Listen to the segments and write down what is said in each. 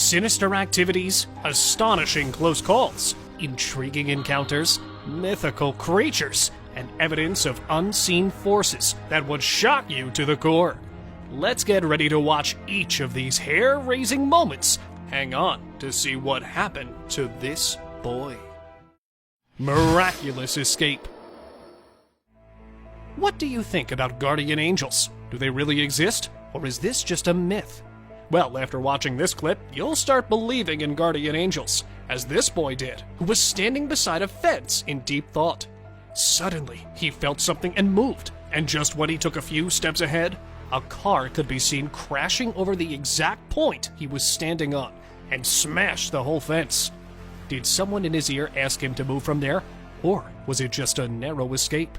Sinister activities, astonishing close calls, intriguing encounters, mythical creatures, and evidence of unseen forces that would shock you to the core. Let's get ready to watch each of these hair-raising moments. Hang on to see what happened to this boy. Miraculous escape. What do you think about guardian angels? Do they really exist, or is this just a myth? Well, after watching this clip, you'll start believing in guardian angels, as this boy did, who was standing beside a fence in deep thought. Suddenly, he felt something and moved, and just when he took a few steps ahead, a car could be seen crashing over the exact point he was standing on and smashed the whole fence. Did someone in his ear ask him to move from there, or was it just a narrow escape?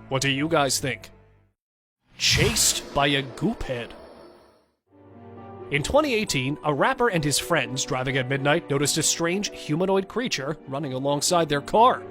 What do you guys think? Chased by a goop head. In 2018, a rapper and his friends driving at midnight noticed a strange humanoid creature running alongside their car.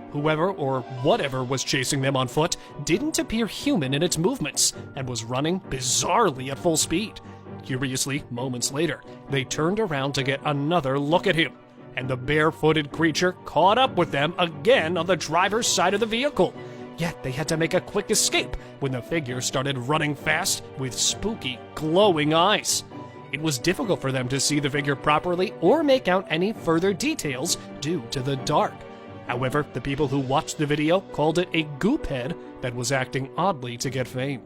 Whoever or whatever was chasing them on foot didn't appear human in its movements and was running bizarrely at full speed. Curiously, moments later, they turned around to get another look at him, and the barefooted creature caught up with them again on the driver's side of the vehicle. Yet they had to make a quick escape when the figure started running fast with spooky, glowing eyes. It was difficult for them to see the figure properly or make out any further details due to the dark. However, the people who watched the video called it a goop head that was acting oddly to get fame.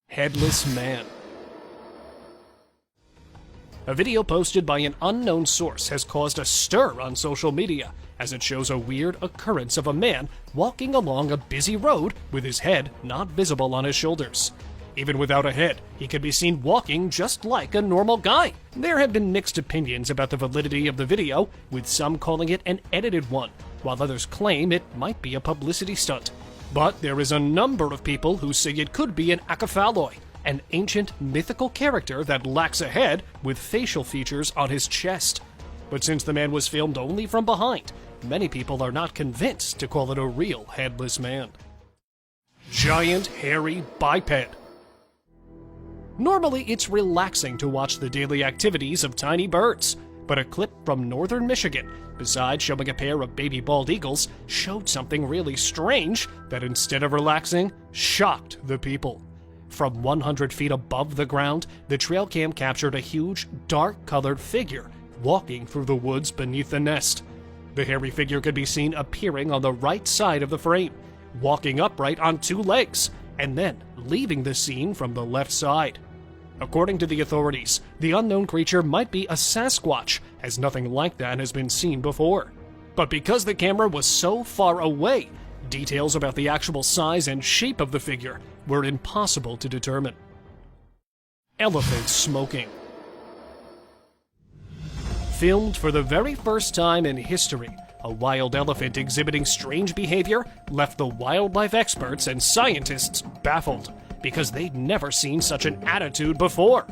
Headless Man. A video posted by an unknown source has caused a stir on social media, as it shows a weird occurrence of a man walking along a busy road with his head not visible on his shoulders. Even without a head, he can be seen walking just like a normal guy. There have been mixed opinions about the validity of the video, with some calling it an edited one, while others claim it might be a publicity stunt. But there is a number of people who say it could be an Acaphaloi, an ancient mythical character that lacks a head with facial features on his chest. But since the man was filmed only from behind, many people are not convinced to call it a real headless man. Giant hairy biped. Normally, it's relaxing to watch the daily activities of tiny birds, but a clip from northern Michigan, besides showing a pair of baby bald eagles, showed something really strange that instead of relaxing, shocked the people. From 100 feet above the ground, the trail cam captured a huge, dark-colored figure walking through the woods beneath the nest. The hairy figure could be seen appearing on the right side of the frame, walking upright on two legs, and then leaving the scene from the left side. According to the authorities, the unknown creature might be a Sasquatch, as nothing like that has been seen before. But because the camera was so far away, details about the actual size and shape of the figure were impossible to determine. Elephant smoking. Filmed for the very first time in history, a wild elephant exhibiting strange behavior left the wildlife experts and scientists baffled, because they'd never seen such an attitude before.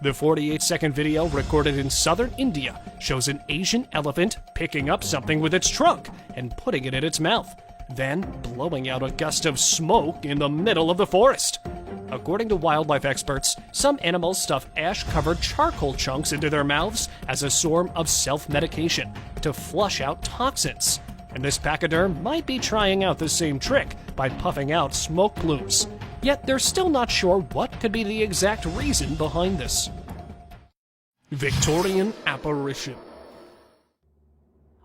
The 48-second video recorded in southern India shows an Asian elephant picking up something with its trunk and putting it in its mouth, then blowing out a gust of smoke in the middle of the forest. According to wildlife experts, some animals stuff ash-covered charcoal chunks into their mouths as a form of self-medication to flush out toxins. And this pachyderm might be trying out the same trick by puffing out smoke plumes. Yet they're still not sure what could be the exact reason behind this. Victorian apparition.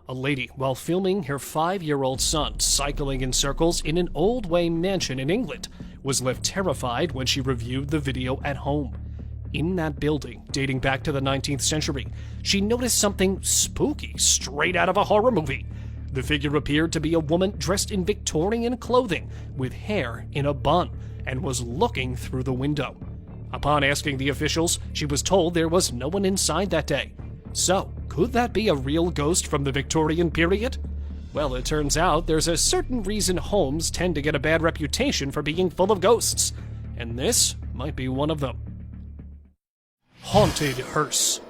A lady, while filming her 5-year-old son cycling in circles in an old-way mansion in England, was left terrified when she reviewed the video at home. In that building, dating back to the 19th century, she noticed something spooky straight out of a horror movie. The figure appeared to be a woman dressed in Victorian clothing with hair in a bun and was looking through the window. Upon asking the officials, she was told there was no one inside that day. So, could that be a real ghost from the Victorian period? Well, it turns out there's a certain reason homes tend to get a bad reputation for being full of ghosts, and this might be one of them. Haunted hearse.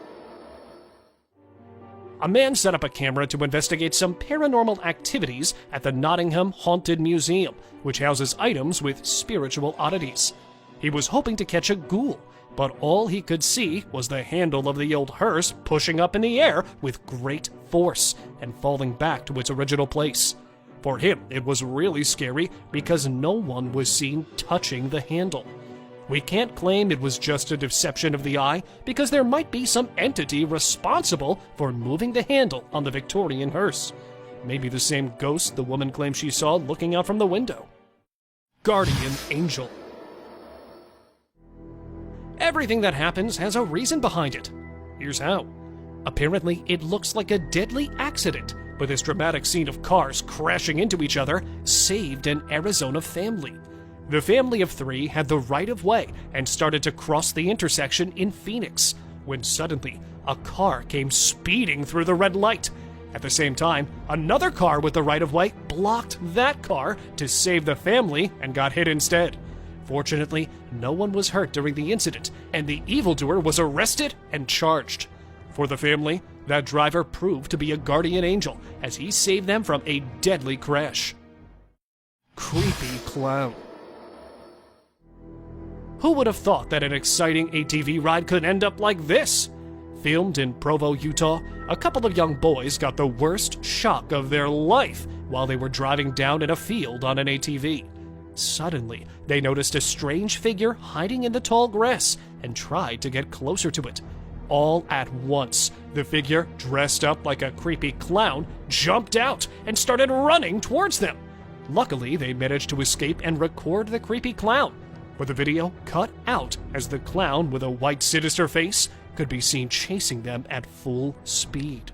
A man set up a camera to investigate some paranormal activities at the Nottingham Haunted Museum, which houses items with spiritual oddities. He was hoping to catch a ghoul, but all he could see was the handle of the old hearse pushing up in the air with great force and falling back to its original place. For him, it was really scary because no one was seen touching the handle. We can't claim it was just a deception of the eye because there might be some entity responsible for moving the handle on the Victorian hearse. Maybe the same ghost the woman claimed she saw looking out from the window. Guardian Angel. Everything that happens has a reason behind it. Here's how. Apparently, it looks like a deadly accident, but this dramatic scene of cars crashing into each other saved an Arizona family. The family of 3 had the right of way and started to cross the intersection in Phoenix, when suddenly a car came speeding through the red light. At the same time, another car with the right of way blocked that car to save the family and got hit instead. Fortunately, no one was hurt during the incident, and the evildoer was arrested and charged. For the family, that driver proved to be a guardian angel as he saved them from a deadly crash. Creepy clown. Who would have thought that an exciting ATV ride could end up like this? Filmed in Provo, Utah, a couple of young boys got the worst shock of their life while they were driving down in a field on an ATV. Suddenly, they noticed a strange figure hiding in the tall grass and tried to get closer to it. All at once, the figure, dressed up like a creepy clown, jumped out and started running towards them. Luckily, they managed to escape and record the creepy clown, but the video cut out as the clown with a white sinister face could be seen chasing them at full speed.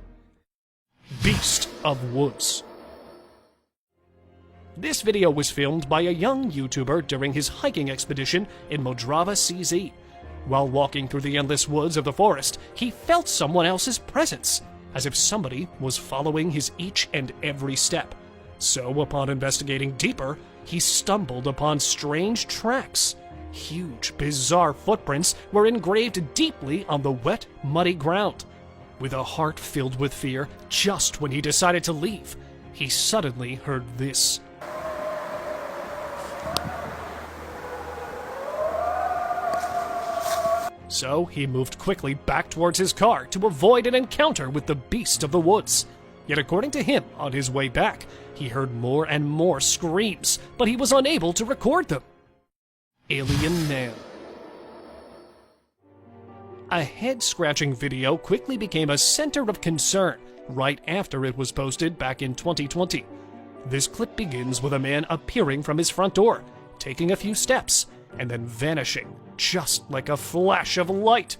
Beast of Woods. This video was filmed by a young YouTuber during his hiking expedition in Modrava, CZ. While walking through the endless woods of the forest, he felt someone else's presence, as if somebody was following his each and every step. So, upon investigating deeper, he stumbled upon strange tracks. Huge, bizarre footprints were engraved deeply on the wet, muddy ground. With a heart filled with fear, just when he decided to leave, he suddenly heard this. So he moved quickly back towards his car to avoid an encounter with the beast of the woods. Yet according to him, on his way back, he heard more and more screams, but he was unable to record them. Alien Man. A head-scratching video quickly became a center of concern right after it was posted back in 2020. This clip begins with a man appearing from his front door, taking a few steps, and then vanishing, just like a flash of light.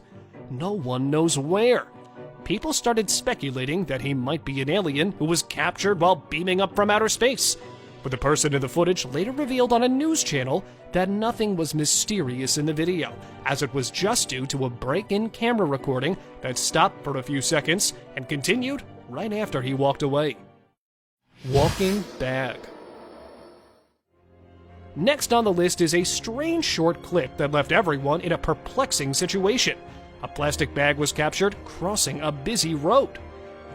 No one knows where. People started speculating that he might be an alien who was captured while beaming up from outer space. But the person in the footage later revealed on a news channel that nothing was mysterious in the video, as it was just due to a break-in camera recording that stopped for a few seconds and continued right after he walked away. Walking Bag. Next on the list is a strange short clip that left everyone in a perplexing situation. A plastic bag was captured crossing a busy road.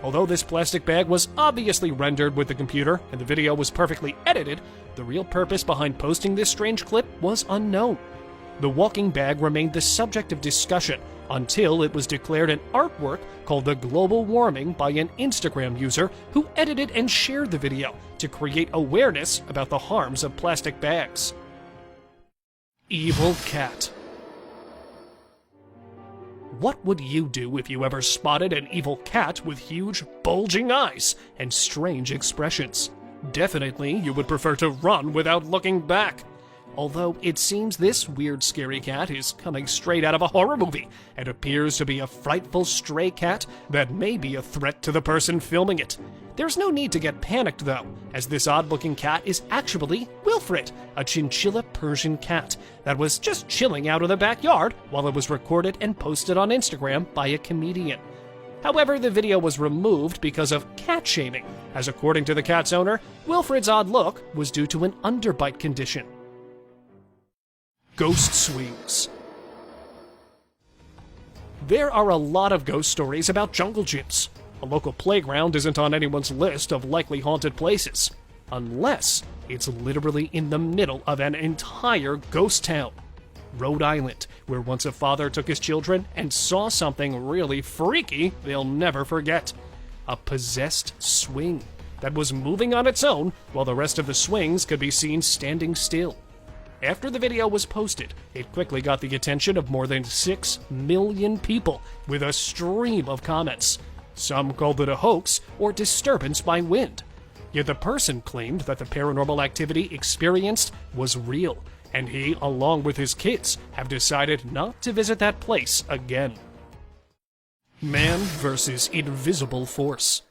Although this plastic bag was obviously rendered with the computer and the video was perfectly edited, the real purpose behind posting this strange clip was unknown. The walking bag remained the subject of discussion until it was declared an artwork called The Global Warming by an Instagram user who edited and shared the video to create awareness about the harms of plastic bags. Evil Cat. What would you do if you ever spotted an evil cat with huge, bulging eyes and strange expressions? Definitely, you would prefer to run without looking back. Although it seems this weird, scary cat is coming straight out of a horror movie and appears to be a frightful stray cat that may be a threat to the person filming it. There's no need to get panicked, though, as this odd-looking cat is actually Wilfred, a chinchilla Persian cat that was just chilling out in the backyard while it was recorded and posted on Instagram by a comedian. However, the video was removed because of cat shaming, as according to the cat's owner, Wilfred's odd look was due to an underbite condition. Ghost Swings. There are a lot of ghost stories about jungle gyms. A local playground isn't on anyone's list of likely haunted places, unless it's literally in the middle of an entire ghost town. Rhode Island, where once a father took his children and saw something really freaky they'll never forget. A possessed swing that was moving on its own while the rest of the swings could be seen standing still. After the video was posted, it quickly got the attention of more than 6 million people with a stream of comments. Some called it a hoax or disturbance by wind. Yet the person claimed that the paranormal activity experienced was real, and he, along with his kids, have decided not to visit that place again. Man versus invisible force.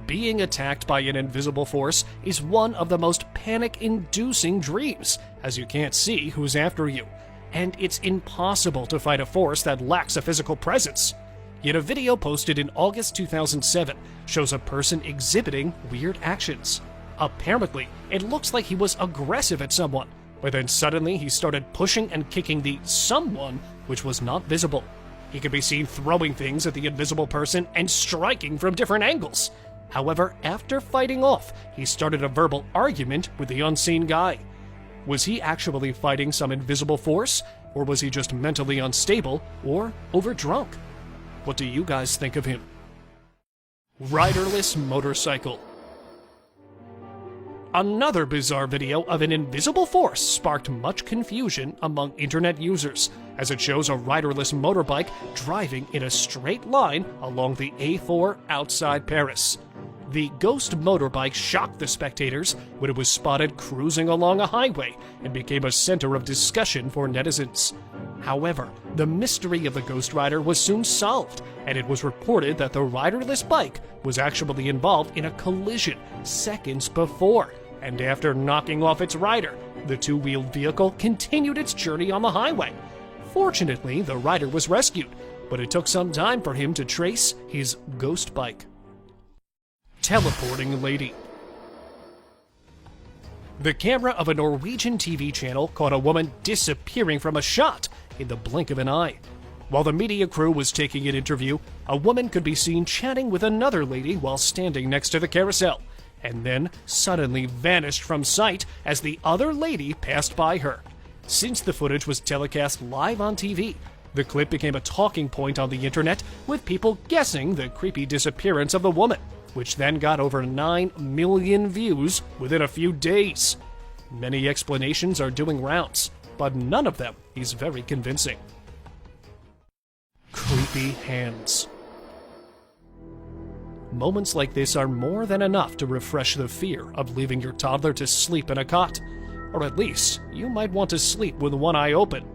Being attacked by an invisible force is one of the most panic-inducing dreams, as you can't see who's after you, and it's impossible to fight a force that lacks a physical presence. Yet a video posted in August 2007 shows a person exhibiting weird actions. Apparently, it looks like he was aggressive at someone, but then suddenly he started pushing and kicking the someone which was not visible. He could be seen throwing things at the invisible person and striking from different angles. However, after fighting off, he started a verbal argument with the unseen guy. Was he actually fighting some invisible force, or was he just mentally unstable or overdrunk? What do you guys think of him? Riderless motorcycle. Another bizarre video of an invisible force sparked much confusion among internet users, as it shows a riderless motorbike driving in a straight line along the A4 outside Paris. The ghost motorbike shocked the spectators when it was spotted cruising along a highway and became a center of discussion for netizens. However, the mystery of the Ghost Rider was soon solved, and it was reported that the riderless bike was actually involved in a collision seconds before, and after knocking off its rider, the two-wheeled vehicle continued its journey on the highway. Fortunately, the rider was rescued, but it took some time for him to trace his ghost bike. Teleporting lady. The camera of a Norwegian TV channel caught a woman disappearing from a shot in the blink of an eye. While the media crew was taking an interview, a woman could be seen chatting with another lady while standing next to the carousel, and then suddenly vanished from sight as the other lady passed by her. Since the footage was telecast live on TV, the clip became a talking point on the internet, with people guessing the creepy disappearance of the woman, which then got over 9 million views within a few days. Many explanations are doing rounds, but none of them is very convincing. Creepy hands. Moments like this are more than enough to refresh the fear of leaving your toddler to sleep in a cot, or at least you might want to sleep with one eye open.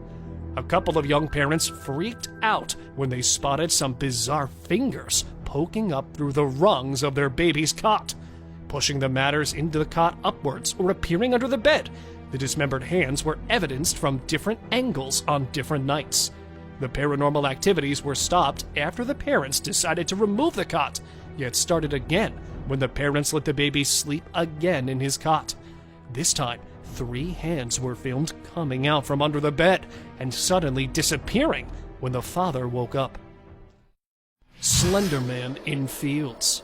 A couple of young parents freaked out when they spotted some bizarre fingers poking up through the rungs of their baby's cot, pushing the matters into the cot upwards or appearing under the bed. The dismembered hands were evidenced from different angles on different nights. The paranormal activities were stopped after the parents decided to remove the cot, yet started again when the parents let the baby sleep again in his cot. This time, 3 hands were filmed coming out from under the bed and suddenly disappearing when the father woke up. Slender Man in fields.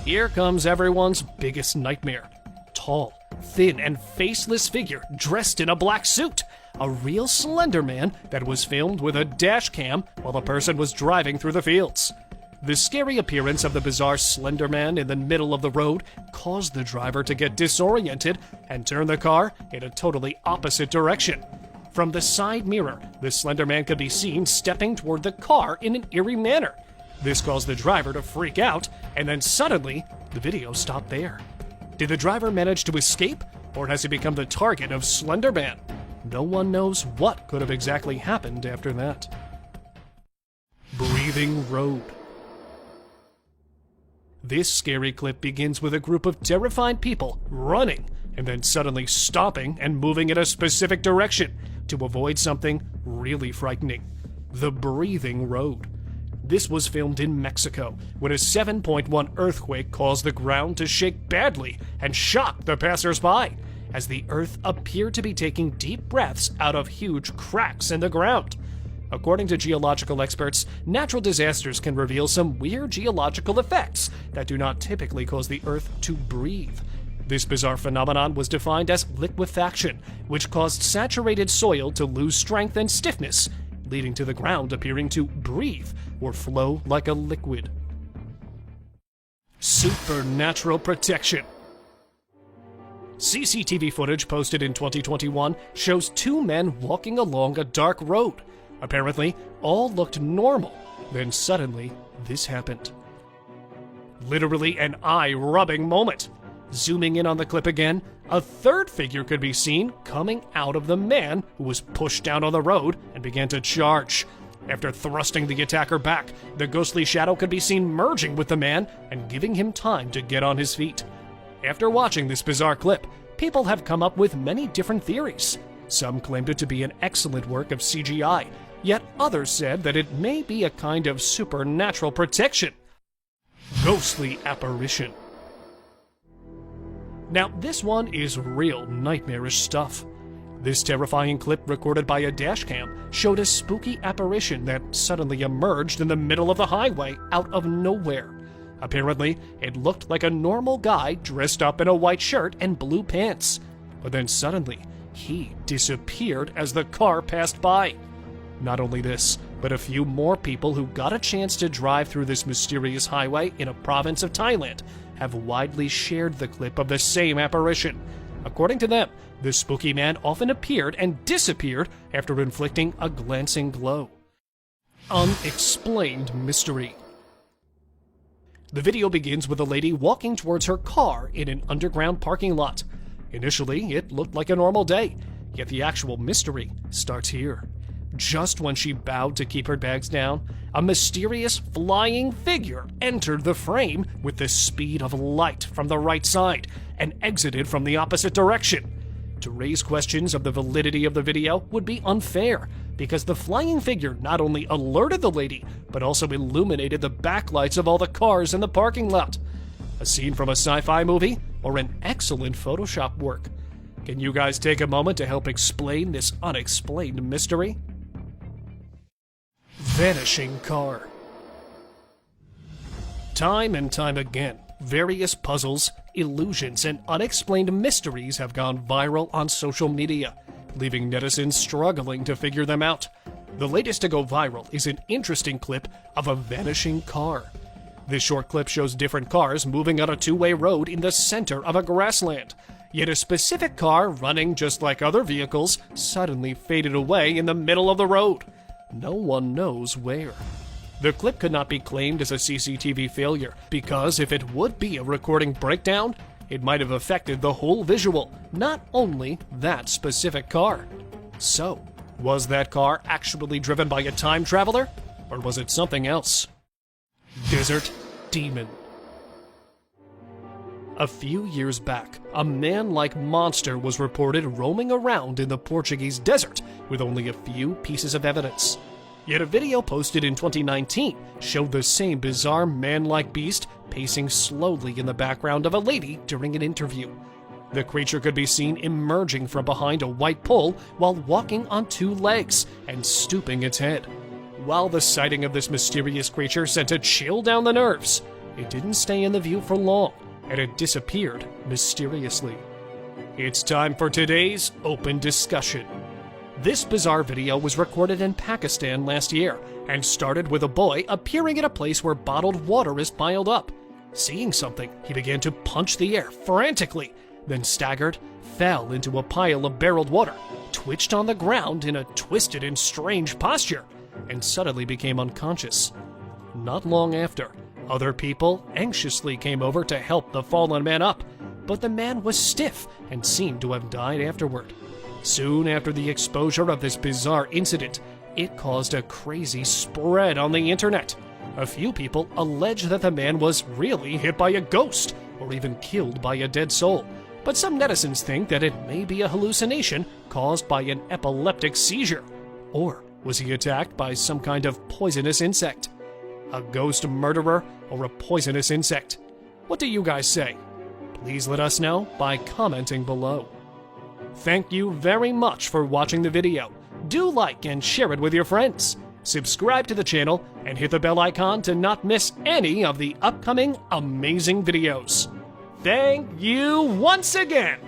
Here comes everyone's biggest nightmare. Tall, thin, and faceless figure dressed in a black suit. A real Slender Man that was filmed with a dash cam while the person was driving through the fields. The scary appearance of the bizarre Slender Man in the middle of the road caused the driver to get disoriented and turn the car in a totally opposite direction. From the side mirror, the Slender Man could be seen stepping toward the car in an eerie manner. This caused the driver to freak out, and then suddenly, the video stopped there. Did the driver manage to escape, or has he become the target of Slender Man? No one knows what could have exactly happened after that. Breathing Road. This scary clip begins with a group of terrified people running, and then suddenly stopping and moving in a specific direction to avoid something really frightening. The Breathing Road. This was filmed in Mexico, when a 7.1 earthquake caused the ground to shake badly and shocked the passers-by, as the earth appeared to be taking deep breaths out of huge cracks in the ground. According to geological experts, natural disasters can reveal some weird geological effects that do not typically cause the earth to breathe. This bizarre phenomenon was defined as liquefaction, which caused saturated soil to lose strength and stiffness, leading to the ground appearing to breathe or flow like a liquid. Supernatural protection. CCTV footage posted in 2021 shows two men walking along a dark road. Apparently, all looked normal. Then suddenly, this happened. Literally an eye-rubbing moment. Zooming in on the clip again, a third figure could be seen coming out of the man who was pushed down on the road and began to charge. After thrusting the attacker back, the ghostly shadow could be seen merging with the man and giving him time to get on his feet. After watching this bizarre clip, people have come up with many different theories. Some claimed it to be an excellent work of CGI, yet others said that it may be a kind of supernatural protection. Ghostly apparition. Now, this one is real nightmarish stuff. This terrifying clip recorded by a dashcam showed a spooky apparition that suddenly emerged in the middle of the highway out of nowhere. Apparently, it looked like a normal guy dressed up in a white shirt and blue pants. But then suddenly, he disappeared as the car passed by. Not only this, but a few more people who got a chance to drive through this mysterious highway in a province of Thailand have widely shared the clip of the same apparition. According to them, the spooky man often appeared and disappeared after inflicting a glancing blow. Unexplained mystery. The video begins with a lady walking towards her car in an underground parking lot. Initially, it looked like a normal day, yet the actual mystery starts here. Just when she bowed to keep her bags down, a mysterious flying figure entered the frame with the speed of light from the right side and exited from the opposite direction. To raise questions of the validity of the video would be unfair, because the flying figure not only alerted the lady, but also illuminated the backlights of all the cars in the parking lot. A scene from a sci-fi movie or an excellent Photoshop work. Can you guys take a moment to help explain this unexplained mystery? Vanishing car. Time and time again, various puzzles, illusions, and unexplained mysteries have gone viral on social media, leaving netizens struggling to figure them out. The latest to go viral is an interesting clip of a vanishing car. This short clip shows different cars moving on a two-way road in the center of a grassland. Yet a specific car, running just like other vehicles, suddenly faded away in the middle of the road. No one knows where. The clip could not be claimed as a CCTV failure, because if it would be a recording breakdown, it might have affected the whole visual, not only that specific car. So, was that car actually driven by a time traveler, or was it something else? Desert Demon. A few years back, a man-like monster was reported roaming around in the Portuguese desert with only a few pieces of evidence. Yet a video posted in 2019 showed the same bizarre man-like beast pacing slowly in the background of a lady during an interview. The creature could be seen emerging from behind a white pole while walking on two legs and stooping its head. While the sighting of this mysterious creature sent a chill down the nerves, it didn't stay in the view for long, and it disappeared mysteriously. It's time for today's open discussion. This bizarre video was recorded in Pakistan last year and started with a boy appearing at a place where bottled water is piled up. Seeing something, he began to punch the air frantically, then staggered, fell into a pile of barreled water, twitched on the ground in a twisted and strange posture, and suddenly became unconscious. Not long after, other people anxiously came over to help the fallen man up, but the man was stiff and seemed to have died afterward. Soon after the exposure of this bizarre incident, it caused a crazy spread on the internet. A few people allege that the man was really hit by a ghost or even killed by a dead soul, but some netizens think that it may be a hallucination caused by an epileptic seizure. Or was he attacked by some kind of poisonous insect? A ghost murderer or a poisonous insect? What do you guys say? Please let us know by commenting below. Thank you very much for watching the video. Do like and share it with your friends. Subscribe to the channel and hit the bell icon to not miss any of the upcoming amazing videos. Thank you once again